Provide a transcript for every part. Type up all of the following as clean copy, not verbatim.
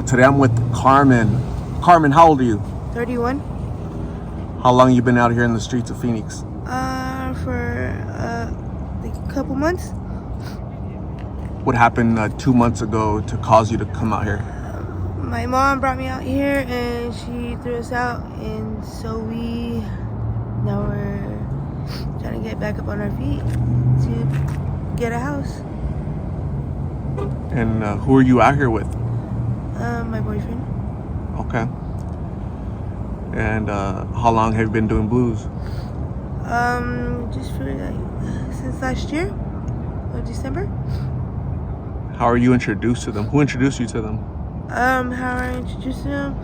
Today I'm with Carmen. Carmen, how old are you? 31. How long you been out here in the streets of Phoenix? For like a couple months. What happened 2 months ago to cause you to come out here? My mom brought me out here and she threw us out, and so now we're trying to get back up on our feet to get a house. And who are you out here with? My boyfriend. Okay. And how long have you been doing blues? Just for like since last year, or December. How are you introduced to them? Who introduced you to them? How I introduced them.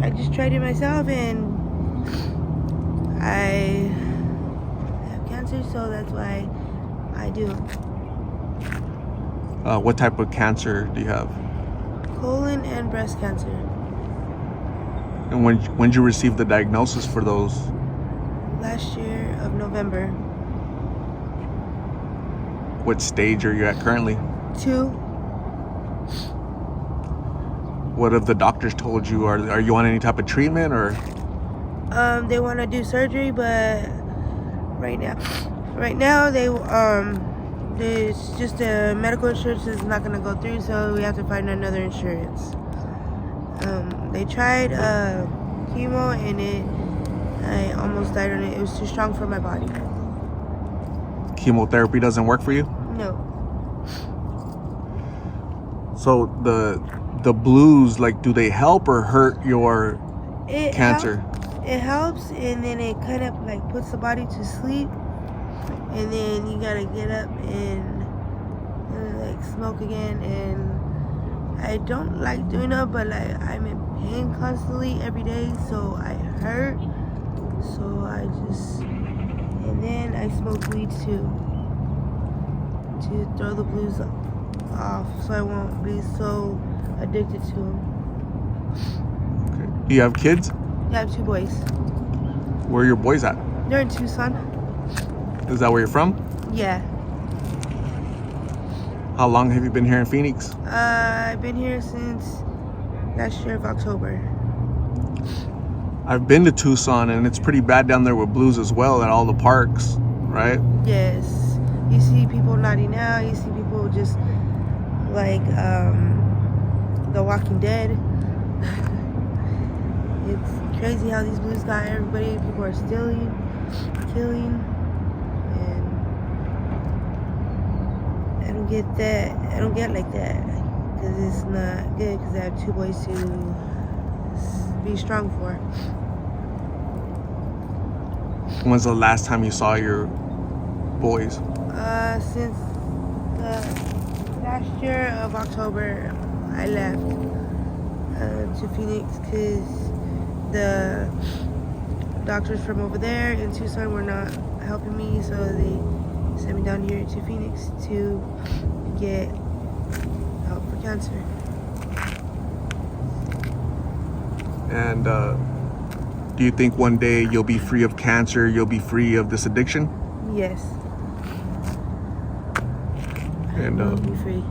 I just tried it myself, and I have cancer, so that's why I do. What type of cancer do you have? Colon and breast cancer. And when did you receive the diagnosis for those? Last year of November. What stage are you at currently? 2. What have the doctors told you? Are you on any type of treatment or? They want to do surgery, but right now they it's just the medical insurance is not gonna go through, so we have to find another insurance. They tried chemo, and I almost died on it. It was too strong for my body. Chemotherapy doesn't work for you? No. So the blues, like, do they help or hurt your cancer? It helps, and then it kind of like puts the body to sleep, and then you gotta get up and like smoke again. And I don't like doing it, but like I'm in pain constantly every day, so I hurt. So and then I smoke weed too, to throw the blues off, so I won't be so addicted to them. Okay. Do you have kids? I have 2 boys. Where are your boys at? They're in Tucson. Is that where you're from? Yeah. How long have you been here in Phoenix? I've been here since last year of October. I've been to Tucson, and it's pretty bad down there with blues as well at all the parks, right? Yes. You see people nodding out. You see people just like The Walking Dead. It's crazy how these blues got everybody. People are stealing, killing, and I don't get that. I don't get like that, because it's not good, because I have 2 boys to be strong for. When's the last time you saw your boys? Since last year of October, I left to Phoenix because the doctors from over there in Tucson were not helping me, so they sent me down here to Phoenix to get help for cancer. And do you think one day you'll be free of cancer, you'll be free of this addiction? Yes. And I'll be free.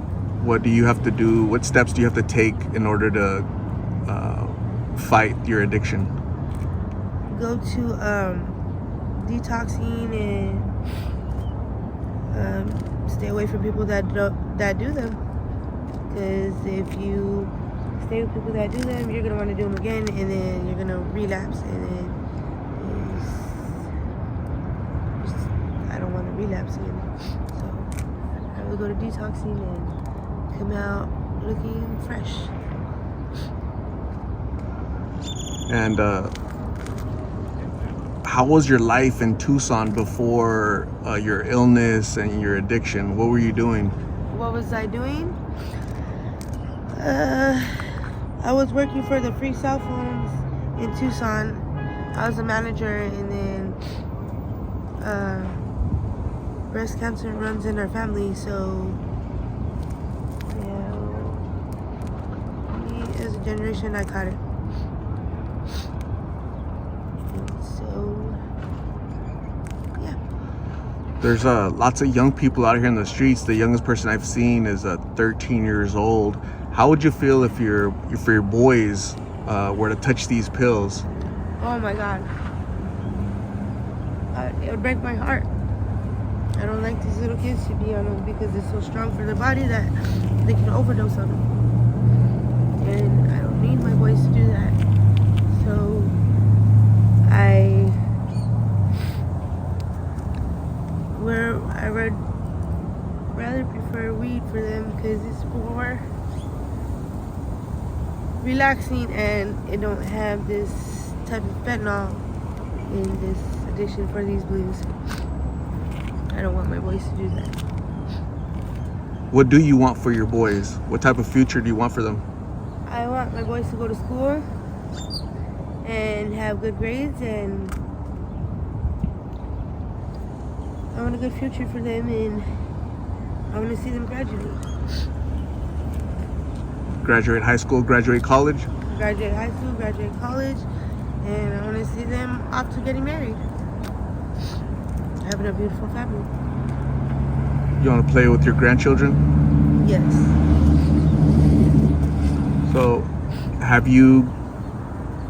what do you have to do? What steps do you have to take in order to fight your addiction? Go to detoxing, and stay away from people that do them. Because if you stay with people that do them, you're gonna want to do them again, and then you're gonna relapse, and then I don't want to relapse again. So I would go to detoxing and come out looking fresh. And how was your life in Tucson before your illness and your addiction? What were you doing? What was I doing? I was working for the free cell phones in Tucson. I was a manager, and then breast cancer runs in our family, so yeah, me as a generation, I caught it. And so yeah. There's lots of young people out here in the streets. The youngest person I've seen is 13 years old, How would you feel if your boys were to touch these pills? Oh my God. It would break my heart. I don't like these little kids to be on them because it's so strong for their body that they can overdose on them. And I don't need my boys to do that. So I would rather prefer weed for them because it's more relaxing and it don't have this type of fentanyl in this addiction for these blues. I don't want my boys to do that. What do you want for your boys? What type of future do you want for them? I want my boys to go to school and have good grades, and I want a good future for them, and I want to see them graduate. Graduate high school, graduate college? Graduate high school, graduate college, and I want to see them off to getting married. Having a beautiful family. You want to play with your grandchildren? Yes. So, have you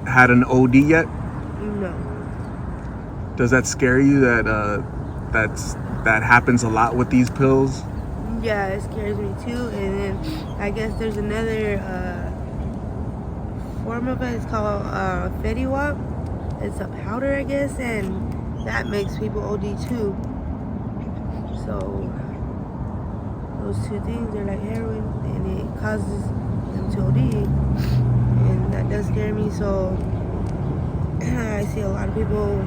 had an OD yet? No. Does that scare you that that happens a lot with these pills? Yeah, it scares me too. And then I guess there's another form of it. It's called fentanyl. It's a powder, I guess, and that makes people OD too. So those two things are like heroin, and it causes them to OD, and that does scare me. So I see a lot of people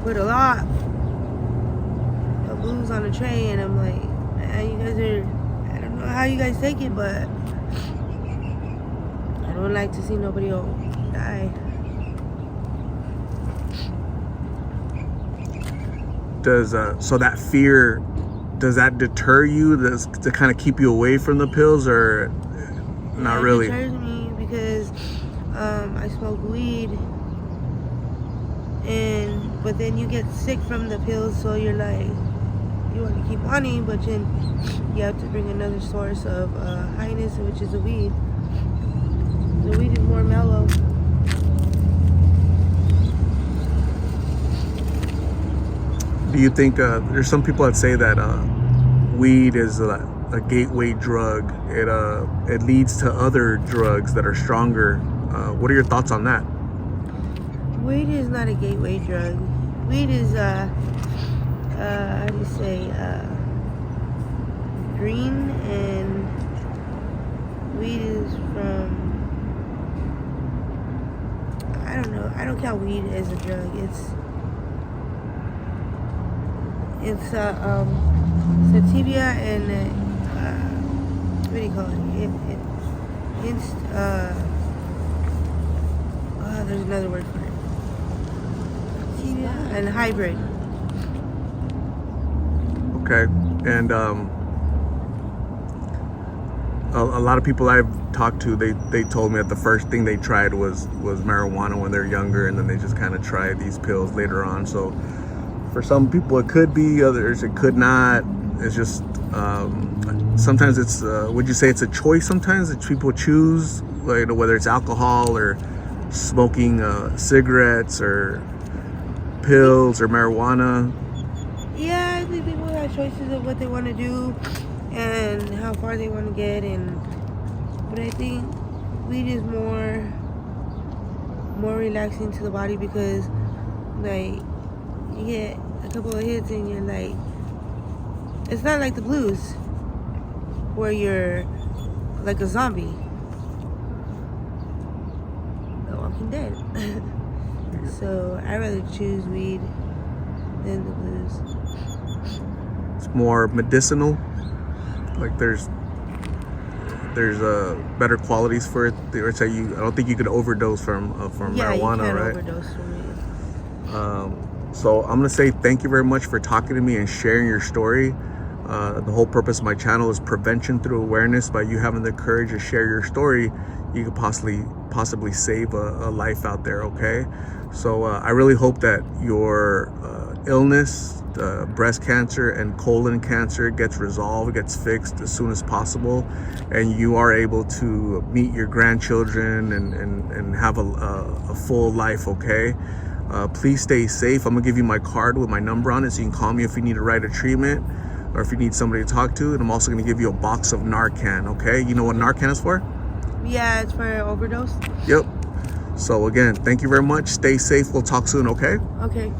put a lot of booze on a tray, and I'm like, man, you guys are, I don't know how you guys take it, but I don't like to see nobody die. So that fear, does that deter you to kind of keep you away from the pills, or not really? It deters me because I smoke weed, but then you get sick from the pills, so you're like, you want to keep wanting, but then you have to bring another source of highness, which is the weed. The weed is more mellow. Do you think there's some people that say that weed is a gateway drug? It leads to other drugs that are stronger. What are your thoughts on that? Weed is not a gateway drug. Weed is how do you say, green, and weed is from, I don't know. I don't count weed as a drug. It's sativa and what do you call it? There's another word for it. Sativa and hybrid. Okay, and a lot of people I've talked to, they told me that the first thing they tried was marijuana when they're younger, and then they just kind of tried these pills later on. So for some people it could be, others it could not. It's just sometimes it's would you say it's a choice sometimes that people choose, like whether it's alcohol or smoking cigarettes or pills or marijuana? Yeah, I think people have choices of what they want to do and how far they want to get, but I think weed is more relaxing to the body because, like, you get a couple of hits and you're like, it's not like the blues where you're like a zombie. The Walking Dead. So I rather choose weed than the blues. It's more medicinal. Like there's better qualities for it. Or say I don't think you could overdose from marijuana, you can't right? overdose from weed. So I'm gonna say thank you very much for talking to me and sharing your story. The whole purpose of my channel is prevention through awareness. By you having the courage to share your story, you could possibly save a life out there. Okay, so I really hope that your illness breast cancer and colon cancer gets resolved, gets fixed as soon as possible, and you are able to meet your grandchildren and have a full life, okay? Please stay safe. I'm gonna give you my card with my number on it, so you can call me if you need to write a treatment or if you need somebody to talk to. And I'm also gonna give you a box of Narcan, okay? You know what Narcan is for? Yeah, it's for overdose. Yep. So again, thank you very much. Stay safe. We'll talk soon, okay? Okay.